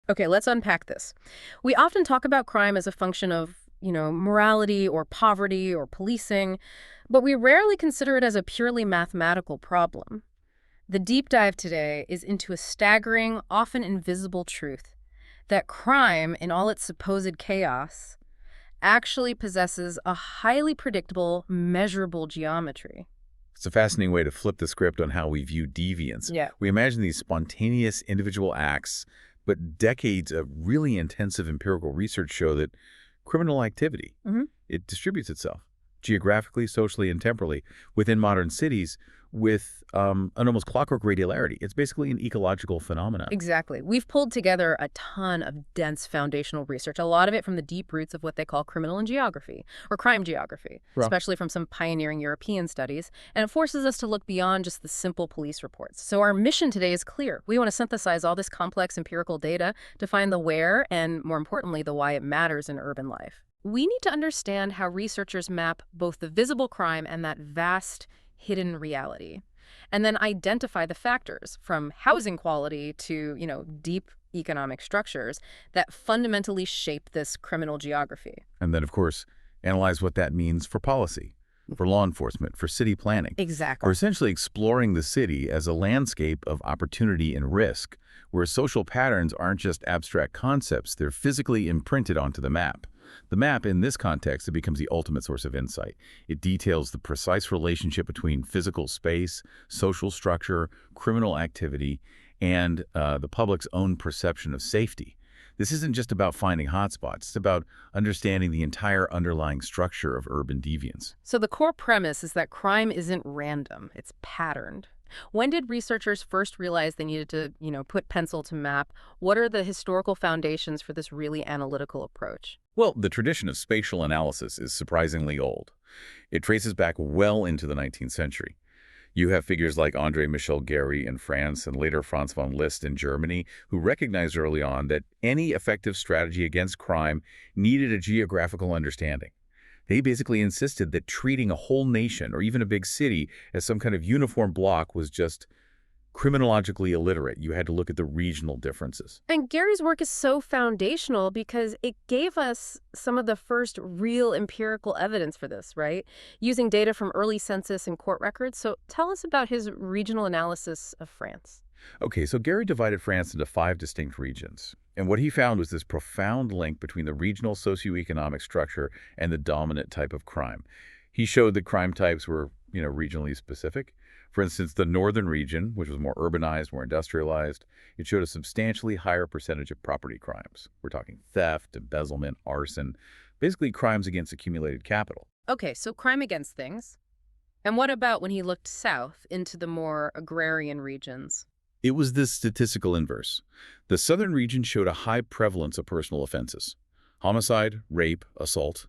Okay, let's unpack this. We often talk about crime as a function of, morality or poverty or policing, but we rarely consider it as a purely mathematical problem. The deep dive today is into a staggering, often invisible truth that crime, in all its supposed chaos, actually possesses a highly predictable, measurable geometry. It's a fascinating way to flip the script on how we view deviance. Yeah. We imagine these spontaneous individual acts, but decades of really intensive empirical research show that criminal activity, it distributes itself geographically, socially, and temporally within modern cities with an almost clockwork radiality. It's basically an ecological phenomenon. Exactly. We've pulled together a ton of dense foundational research, a lot of it from the deep roots of what they call criminal and geography, or crime geography, Well, especially from some pioneering European studies, and it forces us to look beyond just the simple police reports. So our mission today is clear. We want to synthesize all this complex empirical data to find the where and, more importantly, the why it matters in urban life. We need to understand how researchers map both the visible crime and that vast, hidden reality, and then identify the factors from housing quality to, deep economic structures that fundamentally shape this criminal geography. and then, of course, analyze what that means for policy, for law enforcement, for city planning. Exactly. We're essentially exploring the city as a landscape of opportunity and risk, where social patterns aren't just abstract concepts, they're physically imprinted onto the map. The map, in this context, it becomes the ultimate source of insight. It details the precise relationship between physical space, social structure, criminal activity, and the public's own perception of safety. This isn't just about finding hotspots. It's about understanding the entire underlying structure of urban deviance. So the core premise is that crime isn't random, it's patterned. When did researchers first realize they needed to, put pencil to map? What are the historical foundations for this really analytical approach? Well, the tradition of spatial analysis is surprisingly old. It traces back well into the 19th century. You have figures like André Michel Gary in France and later Franz von Liszt in Germany who recognized early on that any effective strategy against crime needed a geographical understanding. They basically insisted that treating a whole nation or even a big city as some kind of uniform block was just criminologically illiterate. You had to look at the regional differences. And Gary's work is so foundational because it gave us some of the first real empirical evidence for this, right? Using data from early census and court records. So tell us about his regional analysis of France. Okay, so Gary divided France into 5 distinct regions. And what he found was this profound link between the regional socioeconomic structure and the dominant type of crime. He showed that crime types were, regionally specific. For instance, the northern region, which was more urbanized, more industrialized, it showed a substantially higher percentage of property crimes. We're talking theft, embezzlement, arson, basically crimes against accumulated capital. Okay, so crime against things. And what about when he looked south into the more agrarian regions? It was this statistical inverse. The southern region showed a high prevalence of personal offenses. Homicide, rape, assault.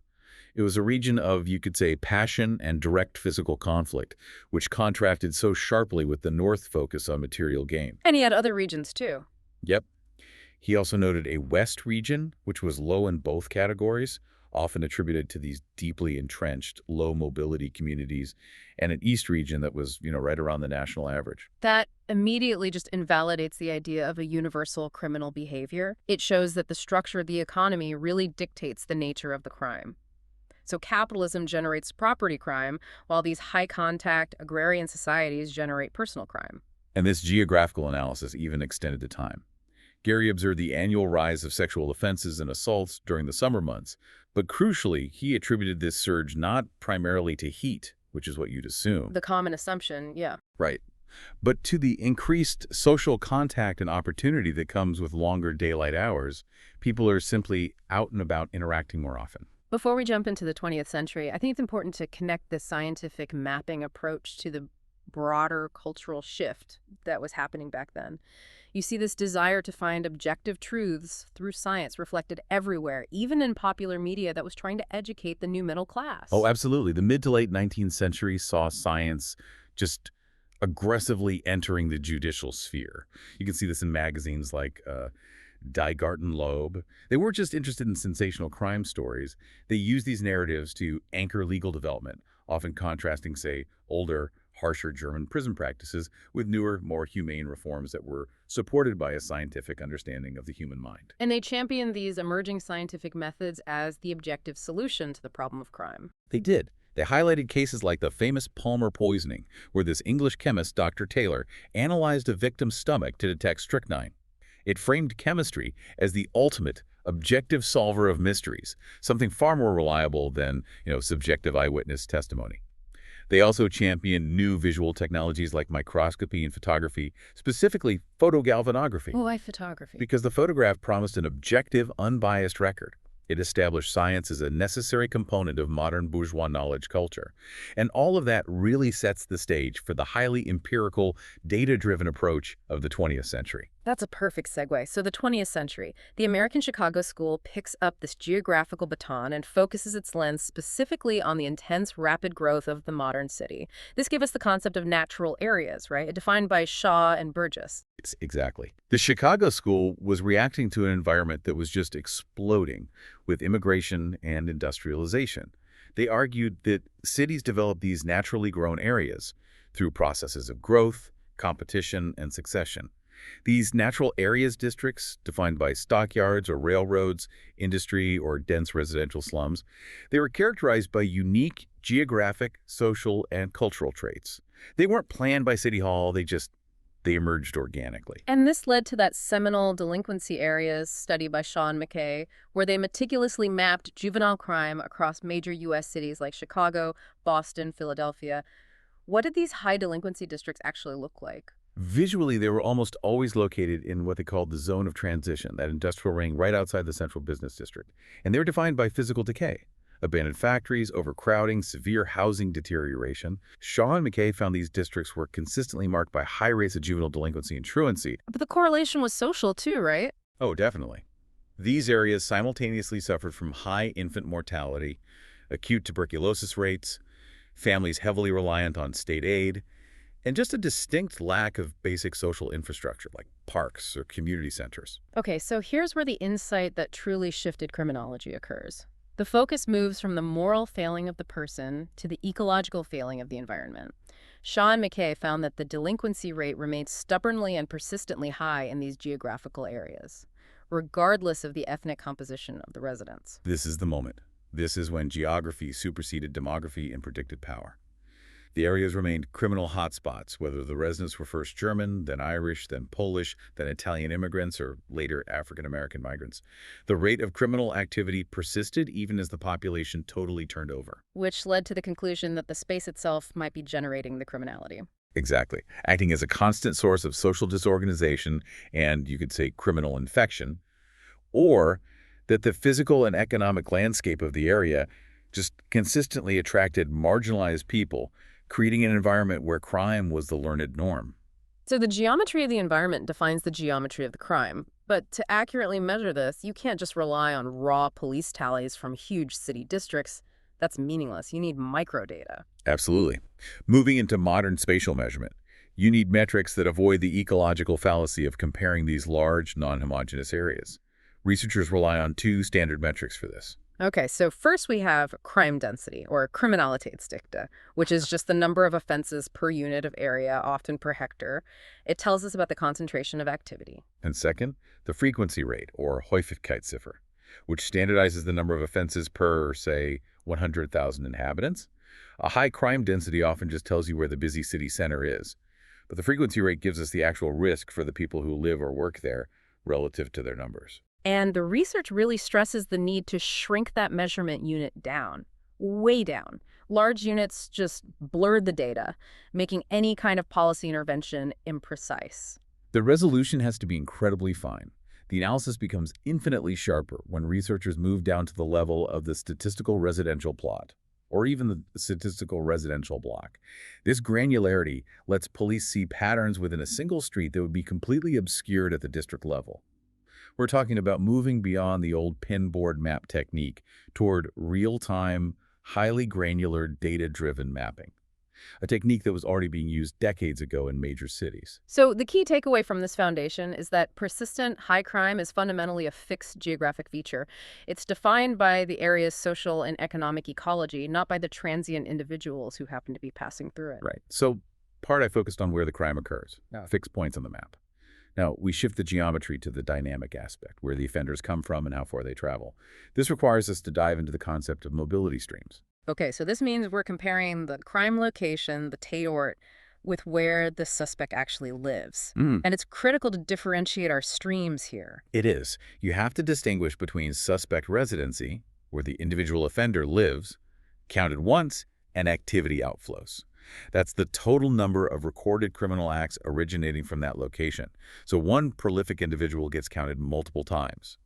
It was a region of, you could say, passion and direct physical conflict, which contrasted so sharply with the north focus on material gain. And he had other regions too. Yep. He also noted a west region, which was low in both categories, often attributed to these deeply entrenched, low-mobility communities, and an east region that was, right around the national average. That immediately just invalidates the idea of a universal criminal behavior. It shows that the structure of the economy really dictates the nature of the crime. So capitalism generates property crime, while these high-contact agrarian societies generate personal crime. And this geographical analysis even extended to time. Gary observed the annual rise of sexual offenses and assaults during the summer months, but crucially, he attributed this surge not primarily to heat, which is what you'd assume. The common assumption, yeah. Right. But to the increased social contact and opportunity that comes with longer daylight hours. People are simply out and about interacting more often. Before we jump into the 20th century, I think it's important to connect the scientific mapping approach to the broader cultural shift that was happening back then. You see this desire to find objective truths through science reflected everywhere, even in popular media that was trying to educate the new middle class. Oh, absolutely. The mid to late 19th century saw science just aggressively entering the judicial sphere. You can see this in magazines like Die Gartenlobe. They weren't just interested in sensational crime stories. They used these narratives to anchor legal development, often contrasting, say, older, harsher German prison practices with newer, more humane reforms that were supported by a scientific understanding of the human mind. And they champion these emerging scientific methods as the objective solution to the problem of crime. They did. They highlighted cases like the famous Palmer poisoning, where this English chemist, Dr. Taylor, analyzed a victim's stomach to detect strychnine. It framed chemistry as the ultimate objective solver of mysteries, something far more reliable than, subjective eyewitness testimony. They also championed new visual technologies like microscopy and photography, specifically photogalvanography, Oh, I photography. because the photograph promised an objective, unbiased record. It established science as a necessary component of modern bourgeois knowledge culture. And all of that really sets the stage for the highly empirical, data-driven approach of the 20th century. That's a perfect segue. So the 20th century, the American Chicago School picks up this geographical baton and focuses its lens specifically on the intense, rapid growth of the modern city. This gave us the concept of natural areas, right? Defined by Shaw and Burgess. Exactly. The Chicago School was reacting to an environment that was just exploding with immigration and industrialization. They argued that cities develop these naturally grown areas through processes of growth, competition, and succession. These natural areas districts, defined by stockyards or railroads, industry, or dense residential slums, they were characterized by unique geographic, social, and cultural traits. They weren't planned by City Hall, they emerged organically. And this led to that seminal delinquency areas study by Shaw and McKay, where they meticulously mapped juvenile crime across major U.S. cities like Chicago, Boston, Philadelphia. What did these high delinquency districts actually look like? Visually, they were almost always located in what they called the zone of transition, that industrial ring right outside the central business district. And they were defined by physical decay. Abandoned factories, overcrowding, severe housing deterioration. Shaw and McKay found these districts were consistently marked by high rates of juvenile delinquency and truancy. But the correlation was social too, right? Oh, definitely. These areas simultaneously suffered from high infant mortality, acute tuberculosis rates, families heavily reliant on state aid, and just a distinct lack of basic social infrastructure like parks or community centers. Okay, so here's where the insight that truly shifted criminology occurs. The focus moves from the moral failing of the person to the ecological failing of the environment. Shaw and McKay found that the delinquency rate remained stubbornly and persistently high in these geographical areas, regardless of the ethnic composition of the residents. This is the moment. This is when geography superseded demography and predicted power. The areas remained criminal hotspots, whether the residents were first German, then Irish, then Polish, then Italian immigrants, or later African-American migrants. The rate of criminal activity persisted even as the population totally turned over. Which led to the conclusion that the space itself might be generating the criminality. Exactly. Acting as a constant source of social disorganization and, you could say, criminal infection, or that the physical and economic landscape of the area just consistently attracted marginalized people, creating an environment where crime was the learned norm. So the geometry of the environment defines the geometry of the crime. But to accurately measure this, you can't just rely on raw police tallies from huge city districts. That's meaningless. You need microdata. Absolutely. Moving into modern spatial measurement, you need metrics that avoid the ecological fallacy of comparing these large, non-homogeneous areas. Researchers rely on two standard metrics for this. Okay, so first we have crime density, or Kriminalitätsdichte, which is just the number of offenses per unit of area, often per hectare. It tells us about the concentration of activity. And second, the frequency rate, or Häufigkeitsziffer, which standardizes the number of offenses per, say, 100,000 inhabitants. A high crime density often just tells you where the busy city center is, but the frequency rate gives us the actual risk for the people who live or work there relative to their numbers. And the research really stresses the need to shrink that measurement unit down, way down. Large units just blurred the data, making any kind of policy intervention imprecise. The resolution has to be incredibly fine. The analysis becomes infinitely sharper when researchers move down to the level of the statistical residential plot, or even the statistical residential block. This granularity lets police see patterns within a single street that would be completely obscured at the district level. We're talking about moving beyond the old pinboard map technique toward real-time, highly granular, data-driven mapping. a technique that was already being used decades ago in major cities. So the key takeaway from this foundation is that persistent high crime is fundamentally a fixed geographic feature. It's defined by the area's social and economic ecology, not by the transient individuals who happen to be passing through it. Right. So part I focused on where the crime occurs, fixed points on the map. Now, we shift the geometry to the dynamic aspect, where the offenders come from and how far they travel. This requires us to dive into the concept of mobility streams. Okay, so this means we're comparing the crime location, the Tayort, with where the suspect actually lives. And it's critical to differentiate our streams here. It is. You have to distinguish between suspect residency, where the individual offender lives, counted once, and activity outflows. That's the total number of recorded criminal acts originating from that location. So one prolific individual gets counted multiple times.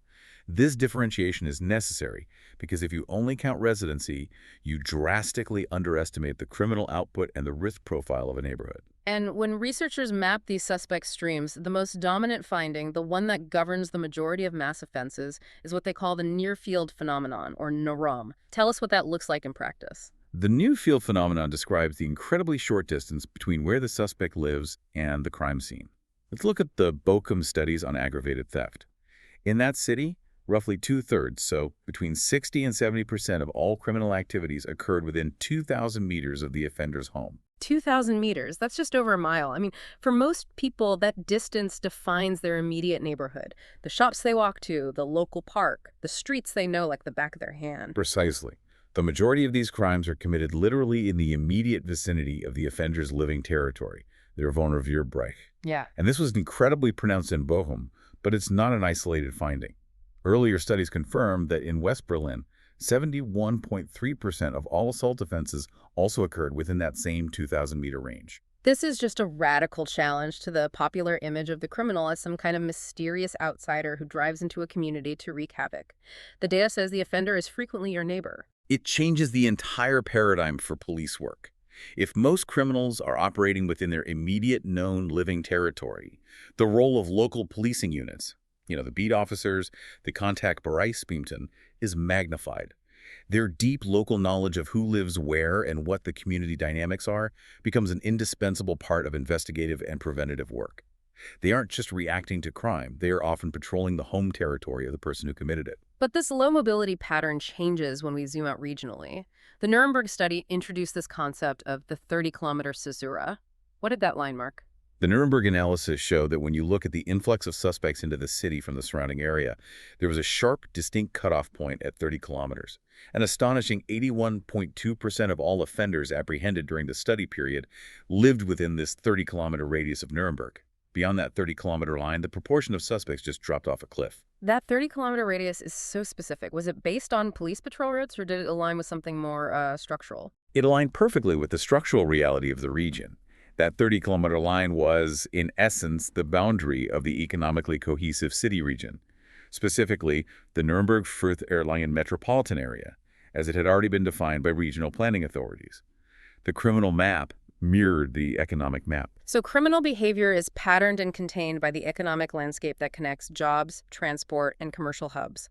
This differentiation is necessary because if you only count residency, you drastically underestimate the criminal output and the risk profile of a neighborhood. And when researchers map these suspect streams, the most dominant finding, the one that governs the majority of mass offenses, is what they call the near-field phenomenon, or NARUM. Tell us what that looks like in practice. The new field phenomenon describes the incredibly short distance between where the suspect lives and the crime scene. Let's look at the Bochum studies on aggravated theft. In that city, roughly two-thirds, so between 60 and 70% of all criminal activities occurred within 2,000 meters of the offender's home. 2,000 meters, that's just over a mile. I mean, for most people, that distance defines their immediate neighborhood. The shops they walk to, the local park, the streets they know like the back of their hand. Precisely. The majority of these crimes are committed literally in the immediate vicinity of the offender's living territory, their Wohnrevierbereich. Yeah. And this was incredibly pronounced in Bochum, but it's not an isolated finding. Earlier studies confirmed that in West Berlin, 71.3% of all assault offenses also occurred within that same 2,000-meter range. This is just a radical challenge to the popular image of the criminal as some kind of mysterious outsider who drives into a community to wreak havoc. The data says the offender is frequently your neighbor. It changes the entire paradigm for police work. If most criminals are operating within their immediate known living territory, the role of local policing units, the beat officers, the contact Bereichsbeamten, is magnified. Their deep local knowledge of who lives where and what the community dynamics are becomes an indispensable part of investigative and preventative work. They aren't just reacting to crime, they are often patrolling the home territory of the person who committed it. But this low mobility pattern changes when we zoom out regionally. The Nuremberg study introduced this concept of the 30-kilometer caesura. What did that line mark? The Nuremberg analysis showed that when you look at the influx of suspects into the city from the surrounding area, there was a sharp, distinct cutoff point at 30 kilometers. An astonishing 81.2% of all offenders apprehended during the study period lived within this 30-kilometer radius of Nuremberg. Beyond that 30-kilometer line, the proportion of suspects just dropped off a cliff. That 30-kilometer radius is so specific. Was it based on police patrol routes, or did it align with something more structural? It aligned perfectly with the structural reality of the region. That 30-kilometer line was, in essence, the boundary of the economically cohesive city region, specifically the Nuremberg-Fürth-Erlangen metropolitan area, as it had already been defined by regional planning authorities. The criminal map mirrored the economic map. So criminal behavior is patterned and contained by the economic landscape that connects jobs, transport, and commercial hubs.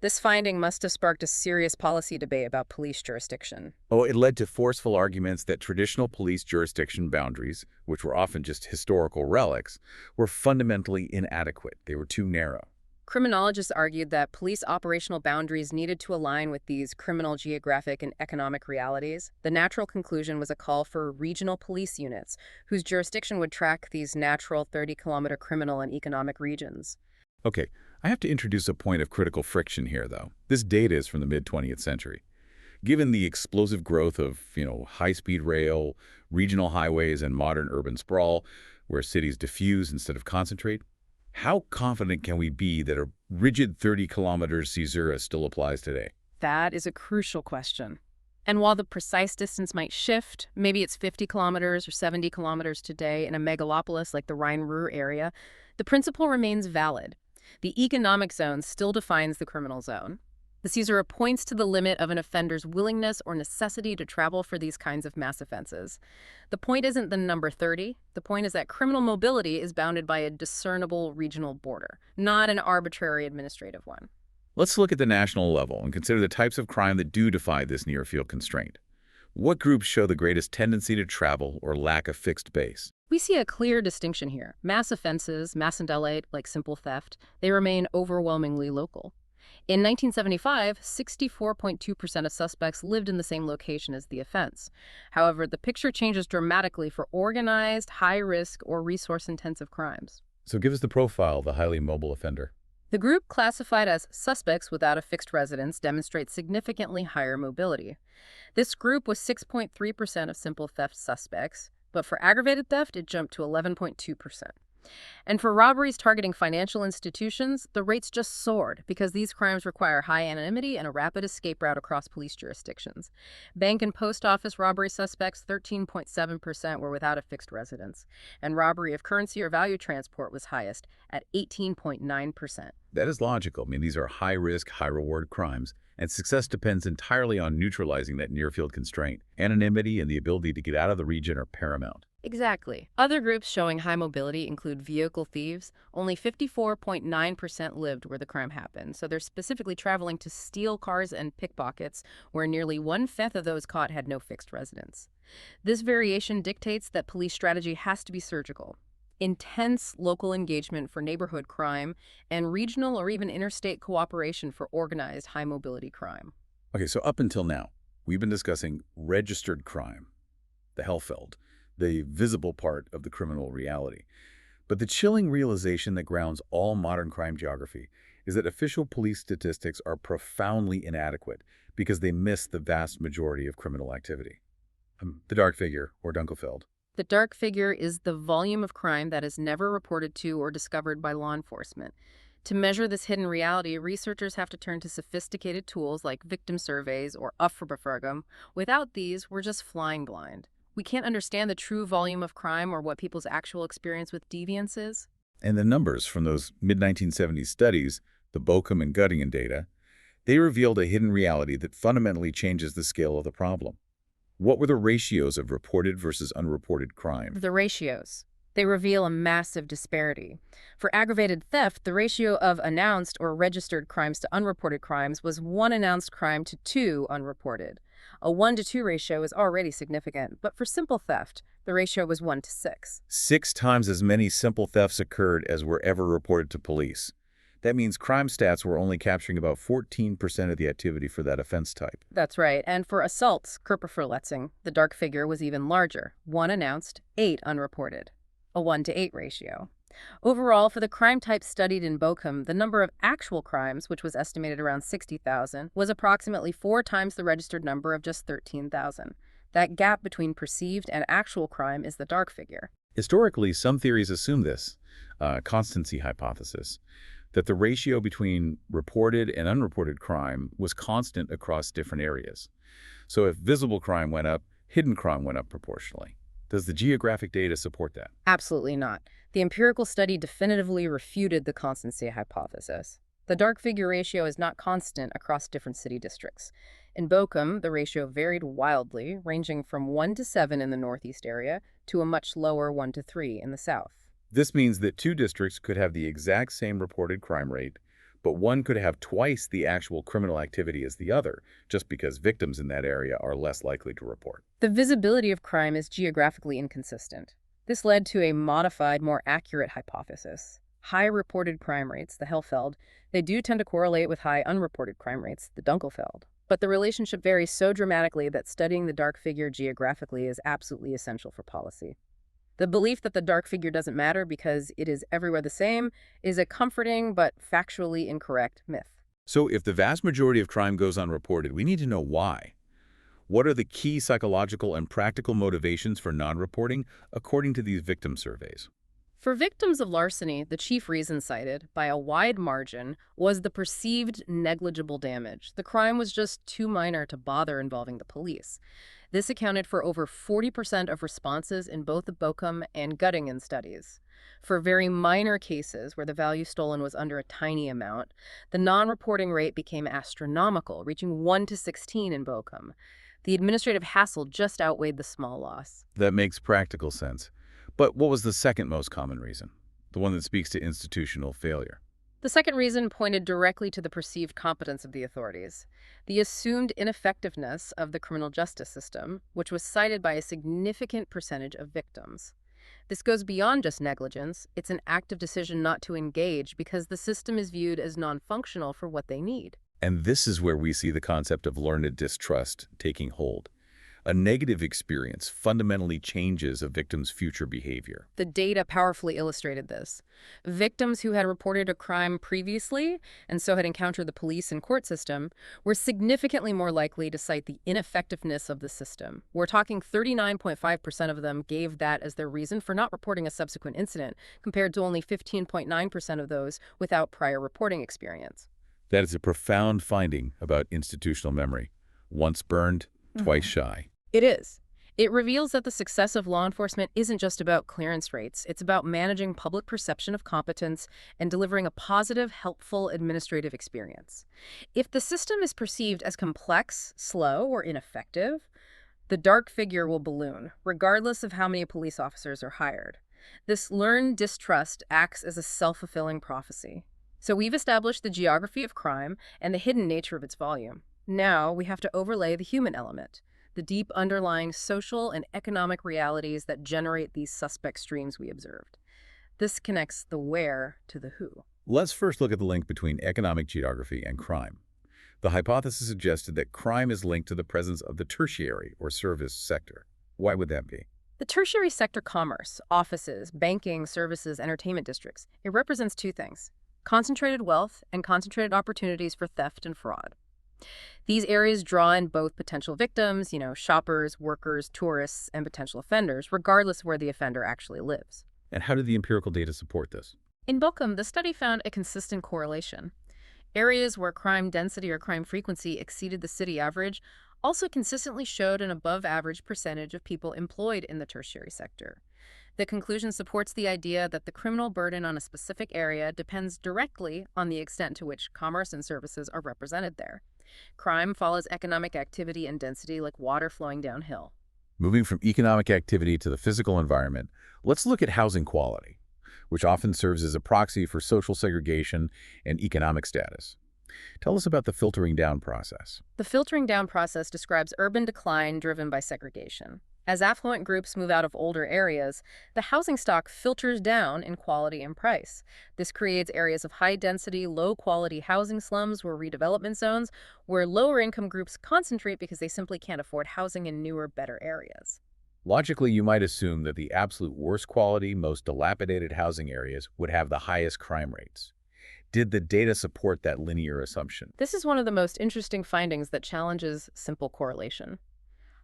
This finding must have sparked a serious policy debate about police jurisdiction. Oh, it led to forceful arguments that traditional police jurisdiction boundaries, which were often just historical relics, were fundamentally inadequate. They were too narrow. Criminologists argued that police operational boundaries needed to align with these criminal geographic and economic realities. The natural conclusion was a call for regional police units, whose jurisdiction would track these natural 30-kilometer criminal and economic regions. Okay, I have to introduce a point of critical friction here, though. This data is from the mid-20th century. Given the explosive growth of, high-speed rail, regional highways, and modern urban sprawl, where cities diffuse instead of concentrate, how confident can we be that a rigid 30-kilometer caesura still applies today? That is a crucial question. And while the precise distance might shift, maybe it's 50 kilometers or 70 kilometers today in a megalopolis like the Rhine-Ruhr area, the principle remains valid. The economic zone still defines the criminal zone. The caesura points to the limit of an offender's willingness or necessity to travel for these kinds of mass offenses. The point isn't the number 30. The point is that criminal mobility is bounded by a discernible regional border, not an arbitrary administrative one. Let's look at the national level and consider the types of crime that do defy this near-field constraint. What groups show the greatest tendency to travel or lack a fixed base? We see a clear distinction here. Mass offenses, mass and delicate, like simple theft, they remain overwhelmingly local. In 1975, 64.2% of suspects lived in the same location as the offense. However, the picture changes dramatically for organized, high-risk, or resource-intensive crimes. So give us the profile of the highly mobile offender. The group classified as suspects without a fixed residence demonstrates significantly higher mobility. This group was 6.3% of simple theft suspects, but for aggravated theft, it jumped to 11.2%. And for robberies targeting financial institutions, the rates just soared because these crimes require high anonymity and a rapid escape route across police jurisdictions. Bank and post office robbery suspects, 13.7%, were without a fixed residence, and robbery of currency or value transport was highest at 18.9%. That is logical. I mean, these are high-risk, high-reward crimes, and success depends entirely on neutralizing that near-field constraint. Anonymity and the ability to get out of the region are paramount. Exactly. Other groups showing high mobility include vehicle thieves. Only 54.9% lived where the crime happened, so they're specifically traveling to steal cars and pickpockets, where nearly one-fifth of those caught had no fixed residence. This variation dictates that police strategy has to be surgical. Intense local engagement for neighborhood crime, and regional or even interstate cooperation for organized high-mobility crime. Okay, so up until now, we've been discussing registered crime, the Hellfeld, the visible part of the criminal reality. But the chilling realization that grounds all modern crime geography is that official police statistics are profoundly inadequate because they miss the vast majority of criminal activity. The dark figure, or Dunkelfeld. The dark figure is the volume of crime that is never reported to or discovered by law enforcement. To measure this hidden reality, researchers have to turn to sophisticated tools like victim surveys or Opferbefragung. Without these, we're just flying blind. We can't understand the true volume of crime or what people's actual experience with deviance is. And the numbers from those mid-1970s studies, the Bochum and Göttingen data, they revealed a hidden reality that fundamentally changes the scale of the problem. What were the ratios of reported versus unreported crime? The ratios. They reveal a massive disparity. For aggravated theft, the ratio of announced or registered crimes to unreported crimes was 1 announced crime to 2 unreported. A 1-to-2 ratio is already significant, but for simple theft, the ratio was 1-to-6. 6 times as many simple thefts occurred as were ever reported to police. That means crime stats were only capturing about 14% of the activity for that offense type. That's right, and for assaults, Körperverletzung, the dark figure was even larger, 1 announced, 8 unreported. A 1-to-8 ratio. Overall, for the crime type studied in Bochum, the number of actual crimes, which was estimated around 60,000, was approximately 4 times the registered number of just 13,000. That gap between perceived and actual crime is the dark figure. Historically, some theories assume this, constancy hypothesis, that the ratio between reported and unreported crime was constant across different areas. So if visible crime went up, hidden crime went up proportionally. Does the geographic data support that? Absolutely not. The empirical study definitively refuted the constancy hypothesis. The dark figure ratio is not constant across different city districts. In Bochum, the ratio varied wildly, ranging from 1-to-7 in the northeast area to a much lower 1-to-3 in the south. This means that 2 districts could have the exact same reported crime rate, but one could have twice the actual criminal activity as the other, just because victims in that area are less likely to report. The visibility of crime is geographically inconsistent. This led to a modified, more accurate hypothesis. High reported crime rates, the Hellfeld, they do tend to correlate with high unreported crime rates, the Dunkelfeld. But the relationship varies so dramatically that studying the dark figure geographically is absolutely essential for policy. The belief that the dark figure doesn't matter because it is everywhere the same is a comforting but factually incorrect myth. So if the vast majority of crime goes unreported, we need to know why. What are the key psychological and practical motivations for non-reporting, according to these victim surveys? For victims of larceny, the chief reason cited, by a wide margin, was the perceived negligible damage. The crime was just too minor to bother involving the police. This accounted for over 40% of responses in both the Bochum and Göttingen studies. For very minor cases where the value stolen was under a tiny amount, the non-reporting rate became astronomical, reaching 1-to-16 in Bochum. The administrative hassle just outweighed the small loss. That makes practical sense. But what was the second most common reason? The one that speaks to institutional failure? The second reason pointed directly to the perceived competence of the authorities, the assumed ineffectiveness of the criminal justice system, which was cited by a significant percentage of victims. This goes beyond just negligence. It's an active decision not to engage because the system is viewed as non-functional for what they need. And this is where we see the concept of learned distrust taking hold. A negative experience fundamentally changes a victim's future behavior. The data powerfully illustrated this. Victims who had reported a crime previously and so had encountered the police and court system were significantly more likely to cite the ineffectiveness of the system. We're talking 39.5% of them gave that as their reason for not reporting a subsequent incident, compared to only 15.9% of those without prior reporting experience. That is a profound finding about institutional memory. Once burned, twice shy. It is. It reveals that the success of law enforcement isn't just about clearance rates. It's about managing public perception of competence and delivering a positive, helpful administrative experience. If the system is perceived as complex, slow, or ineffective, the dark figure will balloon, regardless of how many police officers are hired. This learned distrust acts as a self-fulfilling prophecy. So we've established the geography of crime and the hidden nature of its volume. Now we have to overlay the human element, the deep underlying social and economic realities that generate these suspect streams we observed. This connects the where to the who. Let's first look at the link between economic geography and crime. The hypothesis suggested that crime is linked to the presence of the tertiary or service sector. Why would that be? The tertiary sector commerce, offices, banking, services, entertainment districts, it represents two things: concentrated wealth and concentrated opportunities for theft and fraud. These areas draw in both potential victims, shoppers, workers, tourists, and potential offenders, regardless of where the offender actually lives. And how did the empirical data support this? In Bochum, the study found a consistent correlation. Areas where crime density or crime frequency exceeded the city average also consistently showed an above-average percentage of people employed in the tertiary sector. The conclusion supports the idea that the criminal burden on a specific area depends directly on the extent to which commerce and services are represented there. Crime follows economic activity and density like water flowing downhill. Moving from economic activity to the physical environment, let's look at housing quality, which often serves as a proxy for social segregation and economic status. Tell us about the filtering down process. The filtering down process describes urban decline driven by segregation. As affluent groups move out of older areas, the housing stock filters down in quality and price. This creates areas of high-density, low-quality housing slums or redevelopment zones where lower-income groups concentrate because they simply can't afford housing in newer, better areas. Logically, you might assume that the absolute worst quality, most dilapidated housing areas would have the highest crime rates. Did the data support that linear assumption? This is one of the most interesting findings that challenges simple correlation.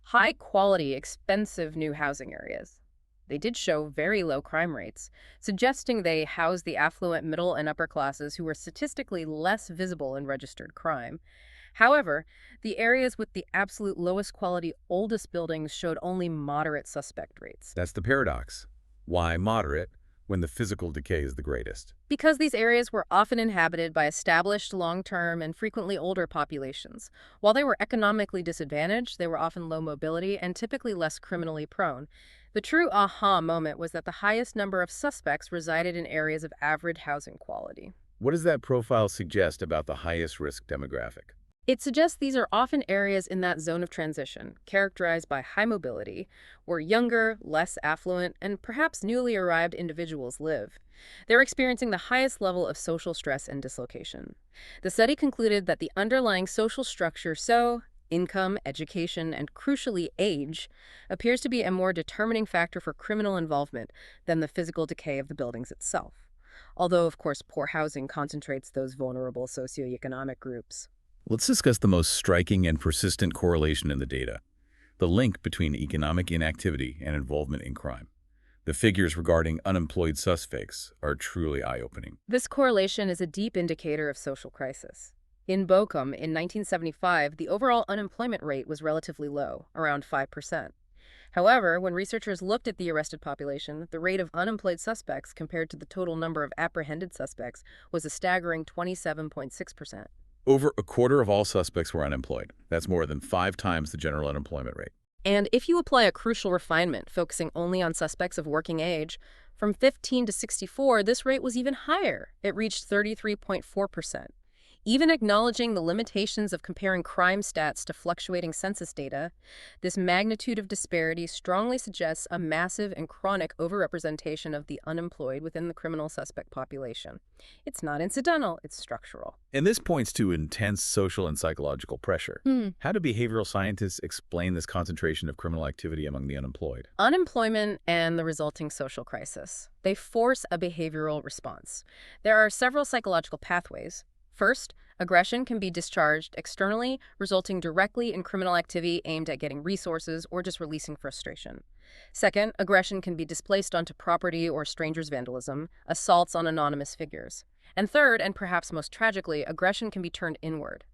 High-quality, expensive new housing areas. They did show very low crime rates, suggesting they house the affluent middle and upper classes who were statistically less visible in registered crime. However, the areas with the absolute lowest quality, oldest buildings showed only moderate suspect rates. That's the paradox. Why moderate when the physical decay is the greatest? Because these areas were often inhabited by established, long-term, and frequently older populations. While they were economically disadvantaged, they were often low mobility and typically less criminally prone. The true aha moment was that the highest number of suspects resided in areas of average housing quality. What does that profile suggest about the highest risk demographic? It suggests these are often areas in that zone of transition, characterized by high mobility, where younger, less affluent, and perhaps newly arrived individuals live. They're experiencing the highest level of social stress and dislocation. The study concluded that the underlying social structure, so income, education, and crucially age, appears to be a more determining factor for criminal involvement than the physical decay of the buildings itself. Although, of course, poor housing concentrates those vulnerable socioeconomic groups. Let's discuss the most striking and persistent correlation in the data, the link between economic inactivity and involvement in crime. The figures regarding unemployed suspects are truly eye-opening. This correlation is a deep indicator of social crisis. In Bochum, in 1975, the overall unemployment rate was relatively low, around 5%. However, when researchers looked at the arrested population, the rate of unemployed suspects compared to the total number of apprehended suspects was a staggering 27.6%. Over a quarter of all suspects were unemployed. That's more than 5 times the general unemployment rate. And if you apply a crucial refinement, focusing only on suspects of working age, from 15 to 64, this rate was even higher. It reached 33.4%. Even acknowledging the limitations of comparing crime stats to fluctuating census data, this magnitude of disparity strongly suggests a massive and chronic overrepresentation of the unemployed within the criminal suspect population. It's not incidental, it's structural. And this points to intense social and psychological pressure. How do behavioral scientists explain this concentration of criminal activity among the unemployed? Unemployment and the resulting social crisis. They force a behavioral response. There are several psychological pathways. First, aggression can be discharged externally, resulting directly in criminal activity aimed at getting resources or just releasing frustration. Second, aggression can be displaced onto property or strangers' vandalism, assaults on anonymous figures. And third, and perhaps most tragically, aggression can be turned inward,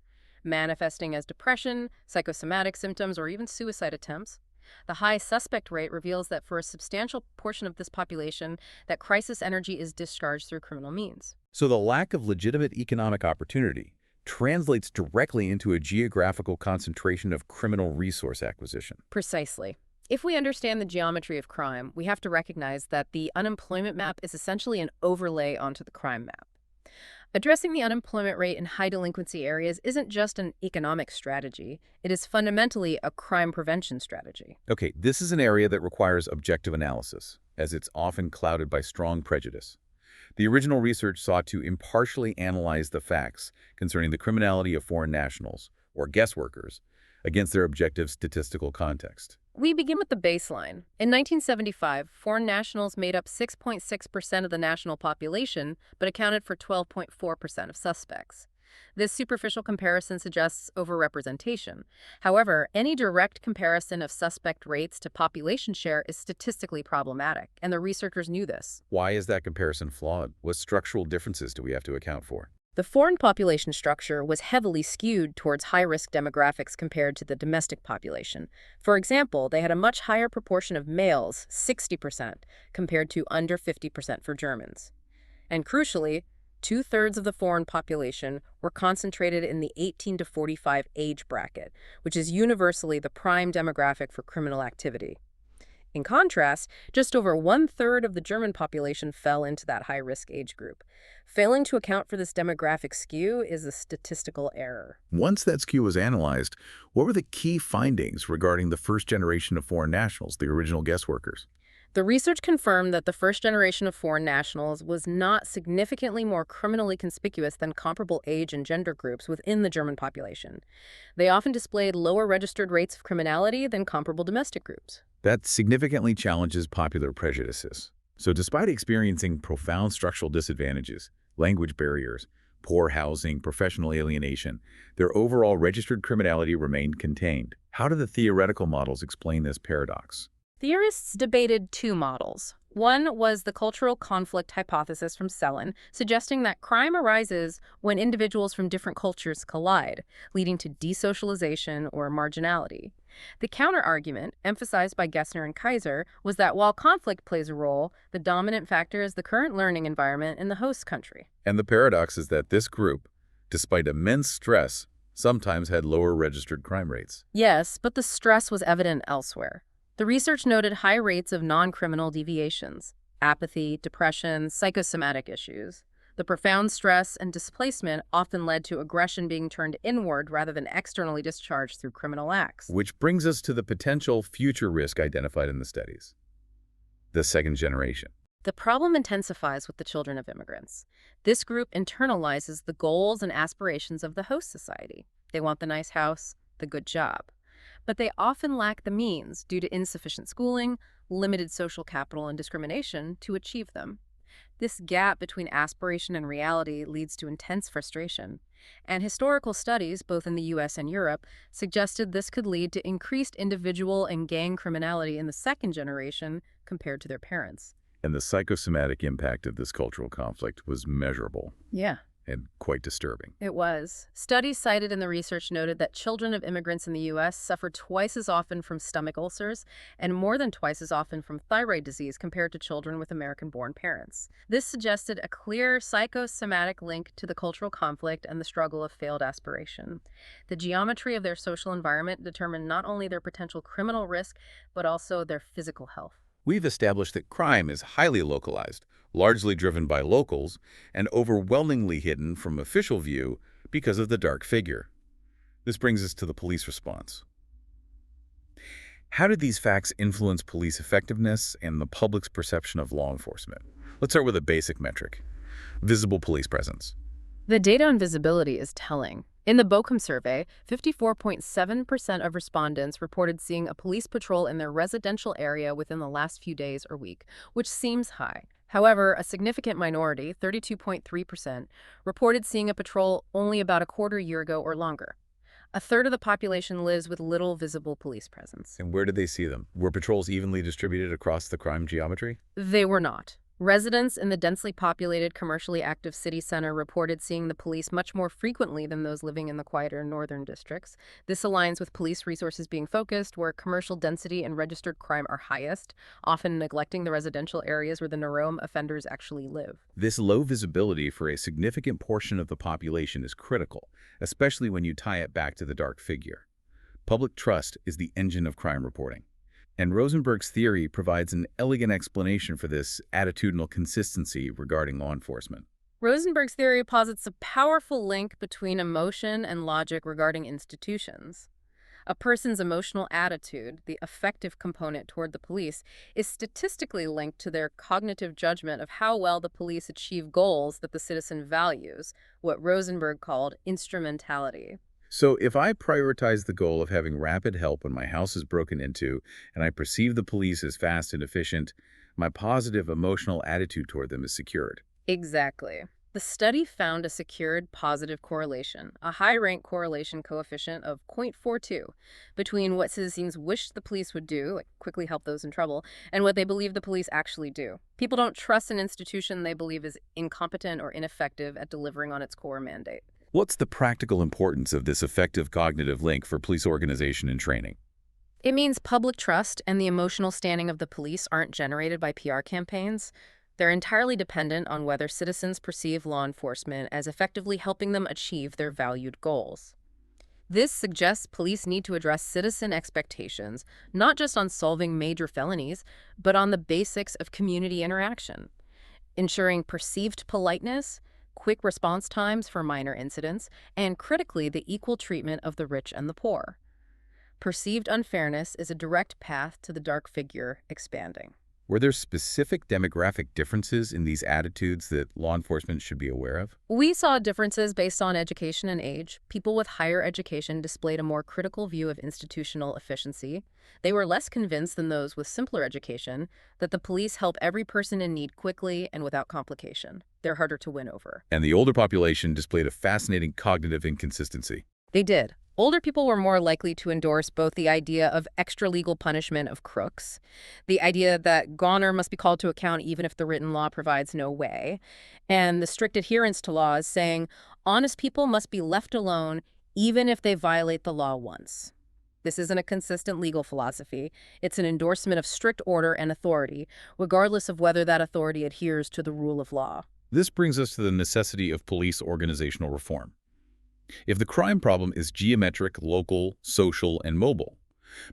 manifesting as depression, psychosomatic symptoms, or even suicide attempts. The high suspect rate reveals that for a substantial portion of this population, that crisis energy is discharged through criminal means. So the lack of legitimate economic opportunity translates directly into a geographical concentration of criminal resource acquisition. Precisely. If we understand the geometry of crime, we have to recognize that the unemployment map is essentially an overlay onto the crime map. Addressing the unemployment rate in high delinquency areas isn't just an economic strategy, it is fundamentally a crime prevention strategy. Okay, this is an area that requires objective analysis, as it's often clouded by strong prejudice. The original research sought to impartially analyze the facts concerning the criminality of foreign nationals, or guest workers, against their objective statistical context. We begin with the baseline. In 1975, foreign nationals made up 6.6% of the national population, but accounted for 12.4% of suspects. This superficial comparison suggests overrepresentation. However, any direct comparison of suspect rates to population share is statistically problematic, and the researchers knew this. Why is that comparison flawed? What structural differences do we have to account for? The foreign population structure was heavily skewed towards high-risk demographics compared to the domestic population. For example, they had a much higher proportion of males, 60%, compared to under 50% for Germans. And crucially, two-thirds of the foreign population were concentrated in the 18 to 45 age bracket, which is universally the prime demographic for criminal activity. In contrast, just over one-third of the German population fell into that high-risk age group. Failing to account for this demographic skew is a statistical error. Once that skew was analyzed, what were the key findings regarding the first generation of foreign nationals, the original guest workers? The research confirmed that the first generation of foreign nationals was not significantly more criminally conspicuous than comparable age and gender groups within the German population. They often displayed lower registered rates of criminality than comparable domestic groups. That significantly challenges popular prejudices. So despite experiencing profound structural disadvantages, language barriers, poor housing, professional alienation, their overall registered criminality remained contained. How do the theoretical models explain this paradox? Theorists debated two models. One was the cultural conflict hypothesis from Selin, suggesting that crime arises when individuals from different cultures collide, leading to desocialization or marginality. The counter-argument, emphasized by Gessner and Kaiser, was that while conflict plays a role, the dominant factor is the current learning environment in the host country. And the paradox is that this group, despite immense stress, sometimes had lower registered crime rates. Yes, but the stress was evident elsewhere. The research noted high rates of non-criminal deviations, apathy, depression, psychosomatic issues. The profound stress and displacement often led to aggression being turned inward rather than externally discharged through criminal acts. Which brings us to the potential future risk identified in the studies. The second generation. The problem intensifies with the children of immigrants. This group internalizes the goals and aspirations of the host society. They want the nice house, the good job. But they often lack the means due to insufficient schooling, limited social capital, and discrimination to achieve them. This gap between aspiration and reality leads to intense frustration, and historical studies, both in the US and Europe, suggested this could lead to increased individual and gang criminality in the second generation compared to their parents. And the psychosomatic impact of this cultural conflict was measurable. Yeah. and quite disturbing. It was. Studies cited in the research noted that children of immigrants in the U.S. suffer twice as often from stomach ulcers and more than twice as often from thyroid disease compared to children with American-born parents. This suggested a clear psychosomatic link to the cultural conflict and the struggle of failed aspiration. The geometry of their social environment determined not only their potential criminal risk, but also their physical health. We've established that crime is highly localized, largely driven by locals, and overwhelmingly hidden from official view because of the dark figure. This brings us to the police response. How did these facts influence police effectiveness and the public's perception of law enforcement? Let's start with a basic metric: visible police presence. The data on visibility is telling. In the Bocum survey, 54.7% of respondents reported seeing a police patrol in their residential area within the last few days or week, which seems high. However, a significant minority, 32.3%, reported seeing a patrol only about a quarter year ago or longer. A third of the population lives with little visible police presence. And where did they see them? Were patrols evenly distributed across the crime geometry? They were not. Residents in the densely populated, commercially active city center reported seeing the police much more frequently than those living in the quieter northern districts. This aligns with police resources being focused where commercial density and registered crime are highest, often neglecting the residential areas where the neuroam offenders actually live. This low visibility for a significant portion of the population is critical, especially when you tie it back to the dark figure. Public trust is the engine of crime reporting. And Rosenberg's theory provides an elegant explanation for this attitudinal consistency regarding law enforcement. Rosenberg's theory posits a powerful link between emotion and logic regarding institutions. A person's emotional attitude, the affective component toward the police, is statistically linked to their cognitive judgment of how well the police achieve goals that the citizen values, what Rosenberg called instrumentality. So if I prioritize the goal of having rapid help when my house is broken into and I perceive the police as fast and efficient, my positive emotional attitude toward them is secured. Exactly. The study found a secured positive correlation, a high-rank correlation coefficient of 0.42, between what citizens wish the police would do, like quickly help those in trouble, and what they believe the police actually do. People don't trust an institution they believe is incompetent or ineffective at delivering on its core mandate. What's the practical importance of this effective cognitive link for police organization and training? It means public trust and the emotional standing of the police aren't generated by PR campaigns. They're entirely dependent on whether citizens perceive law enforcement as effectively helping them achieve their valued goals. This suggests police need to address citizen expectations, not just on solving major felonies, but on the basics of community interaction, ensuring perceived politeness, quick response times for minor incidents, and critically, the equal treatment of the rich and the poor. Perceived unfairness is a direct path to the dark figure expanding. Were there specific demographic differences in these attitudes that law enforcement should be aware of? We saw differences based on education and age. People with higher education displayed a more critical view of institutional efficiency. They were less convinced than those with simpler education that the police help every person in need quickly and without complication. They're harder to win over. And the older population displayed a fascinating cognitive inconsistency. They did. Older people were more likely to endorse both the idea of extra-legal punishment of crooks, the idea that goner must be called to account even if the written law provides no way, and the strict adherence to laws saying honest people must be left alone even if they violate the law once. This isn't a consistent legal philosophy. It's an endorsement of strict order and authority, regardless of whether that authority adheres to the rule of law. This brings us to the necessity of police organizational reform. If the crime problem is geometric, local, social, and mobile,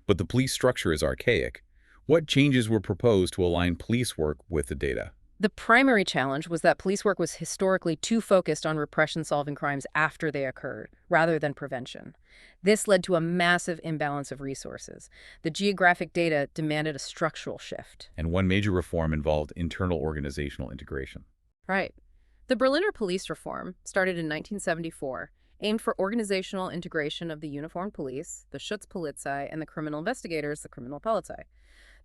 but the police structure is archaic, what changes were proposed to align police work with the data? The primary challenge was that police work was historically too focused on repression-solving crimes after they occurred, rather than prevention. This led to a massive imbalance of resources. The geographic data demanded a structural shift. And one major reform involved internal organizational integration. Right. The Berliner police reform, started in 1974, aimed for organizational integration of the uniformed police, the Schutzpolizei, and the criminal investigators, the Kriminalpolizei.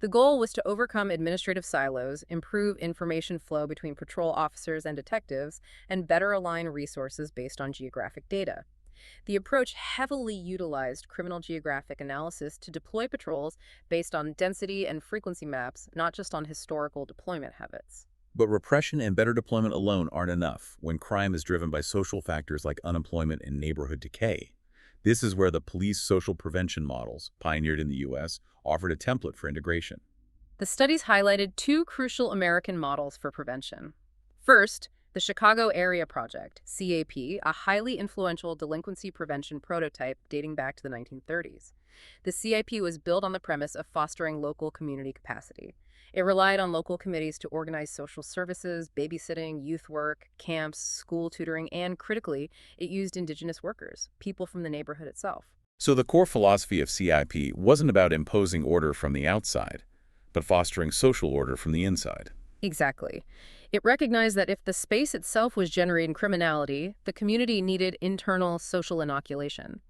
The goal was to overcome administrative silos, improve information flow between patrol officers and detectives, and better align resources based on geographic data. The approach heavily utilized criminal geographic analysis to deploy patrols based on density and frequency maps, not just on historical deployment habits. But repression and better deployment alone aren't enough when crime is driven by social factors like unemployment and neighborhood decay. This is where the police social prevention models, pioneered in the U.S., offered a template for integration. The studies highlighted two crucial American models for prevention. First, the Chicago Area Project, CAP, a highly influential delinquency prevention prototype dating back to the 1930s. The CIP was built on the premise of fostering local community capacity. It relied on local committees to organize social services, babysitting, youth work, camps, school tutoring, and critically, it used indigenous workers, people from the neighborhood itself. So the core philosophy of CIP wasn't about imposing order from the outside, but fostering social order from the inside. Exactly. It recognized that if the space itself was generating criminality, the community needed internal social inoculation.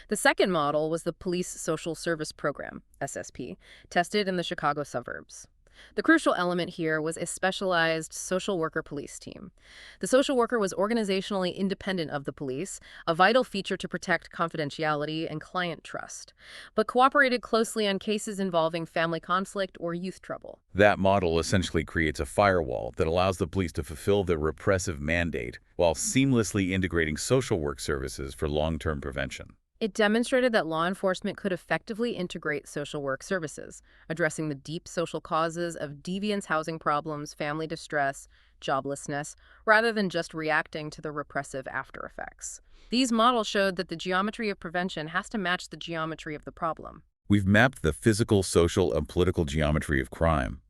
The second model was the Police Social Service Program, SSP, tested in the Chicago suburbs. The crucial element here was a specialized social worker police team. The social worker was organizationally independent of the police, a vital feature to protect confidentiality and client trust, but cooperated closely on cases involving family conflict or youth trouble. That model essentially creates a firewall that allows the police to fulfill their repressive mandate while seamlessly integrating social work services for long-term prevention. It demonstrated that law enforcement could effectively integrate social work services, addressing the deep social causes of deviance, housing problems, family distress, joblessness, rather than just reacting to the repressive after effects. These models showed that the geometry of prevention has to match the geometry of the problem. We've mapped the physical, social, and political geometry of crime.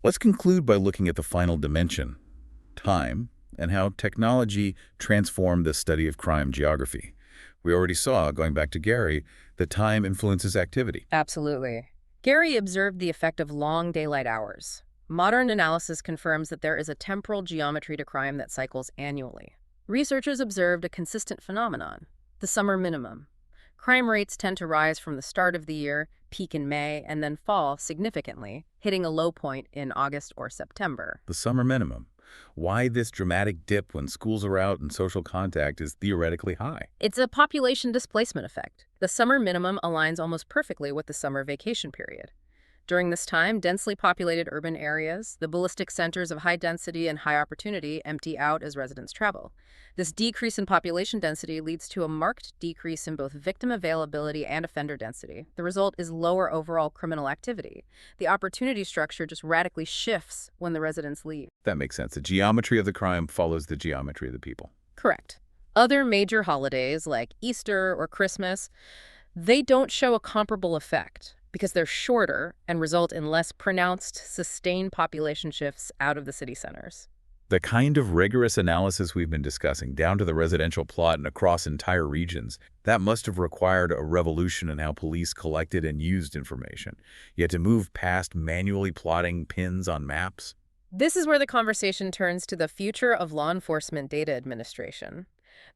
Let's conclude by looking at the final dimension, time, and how technology transformed the study of crime geography. We already saw, going back to Gary, that time influences activity. Absolutely. Gary observed the effect of long daylight hours. Modern analysis confirms that there is a temporal geometry to crime that cycles annually. Researchers observed a consistent phenomenon, the summer minimum. Crime rates tend to rise from the start of the year, peak in May, and then fall significantly, hitting a low point in August or September. The summer minimum. Why this dramatic dip when schools are out and social contact is theoretically high? It's a population displacement effect. The summer minimum aligns almost perfectly with the summer vacation period. During this time, densely populated urban areas, the ballistic centers of high density and high opportunity, empty out as residents travel. This decrease in population density leads to a marked decrease in both victim availability and offender density. The result is lower overall criminal activity. The opportunity structure just radically shifts when the residents leave. That makes sense. The geometry of the crime follows the geometry of the people. Correct. Other major holidays like Easter or Christmas, they don't show a comparable effect, because they're shorter and result in less pronounced, sustained population shifts out of the city centers. The kind of rigorous analysis we've been discussing, down to the residential plot and across entire regions, that must have required a revolution in how police collected and used information. Yet to move past manually plotting pins on maps? This is where the conversation turns to the future of law enforcement data administration.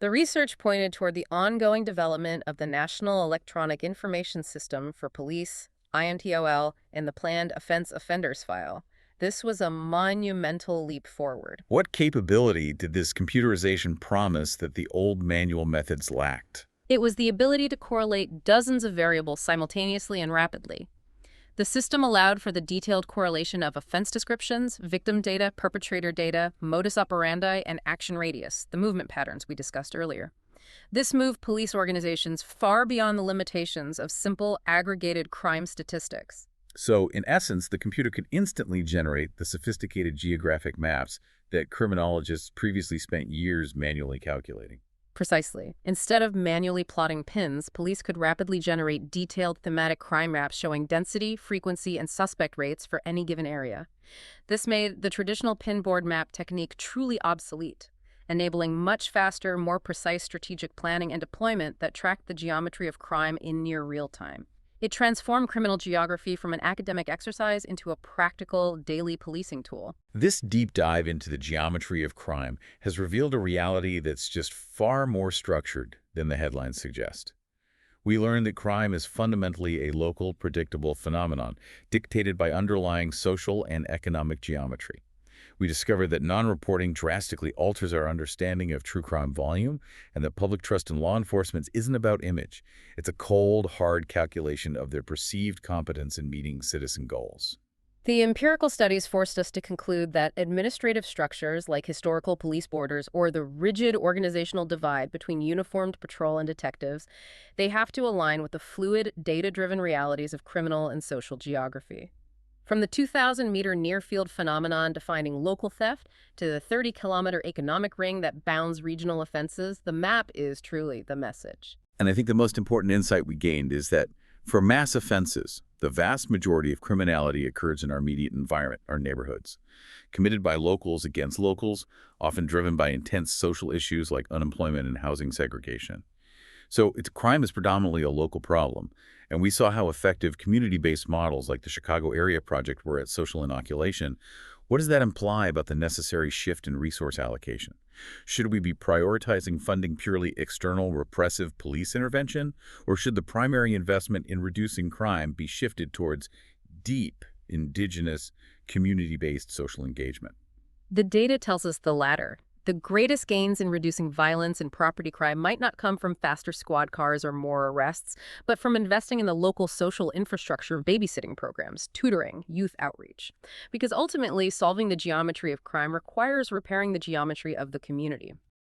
The research pointed toward the ongoing development of the National Electronic Information System for Police, INTOL, and the planned Offense Offenders File. This was a monumental leap forward. What capability did this computerization promise that the old manual methods lacked? It was the ability to correlate dozens of variables simultaneously and rapidly. The system allowed for the detailed correlation of offense descriptions, victim data, perpetrator data, modus operandi, and action radius, the movement patterns we discussed earlier. This moved police organizations far beyond the limitations of simple, aggregated crime statistics. So, in essence, the computer could instantly generate the sophisticated geographic maps that criminologists previously spent years manually calculating. Precisely. Instead of manually plotting pins, police could rapidly generate detailed thematic crime maps showing density, frequency, and suspect rates for any given area. This made the traditional pinboard map technique truly obsolete, enabling much faster, more precise strategic planning and deployment that tracked the geometry of crime in near real time. It transformed criminal geography from an academic exercise into a practical, daily policing tool. This deep dive into the geometry of crime has revealed a reality that's just far more structured than the headlines suggest. We learned that crime is fundamentally a local, predictable phenomenon, dictated by underlying social and economic geometry. We discovered that non-reporting drastically alters our understanding of true crime volume, and that public trust in law enforcement isn't about image. It's a cold, hard calculation of their perceived competence in meeting citizen goals. The empirical studies forced us to conclude that administrative structures like historical police borders or the rigid organizational divide between uniformed patrol and detectives, they have to align with the fluid, data-driven realities of criminal and social geography. From the 2,000-meter near-field phenomenon defining local theft to the 30-kilometer economic ring that bounds regional offenses, the map is truly the message. And I think the most important insight we gained is that for mass offenses, the vast majority of criminality occurs in our immediate environment, our neighborhoods, committed by locals against locals, often driven by intense social issues like unemployment and housing segregation. So crime is predominantly a local problem, and we saw how effective community-based models like the Chicago Area Project were at social inoculation. What does that imply about the necessary shift in resource allocation? Should we be prioritizing funding purely external repressive police intervention, or should the primary investment in reducing crime be shifted towards deep, indigenous, community-based social engagement? The data tells us the latter. The greatest gains in reducing violence and property crime might not come from faster squad cars or more arrests, but from investing in the local social infrastructure of babysitting programs, tutoring, youth outreach. Because ultimately, solving the geometry of crime requires repairing the geometry of the community.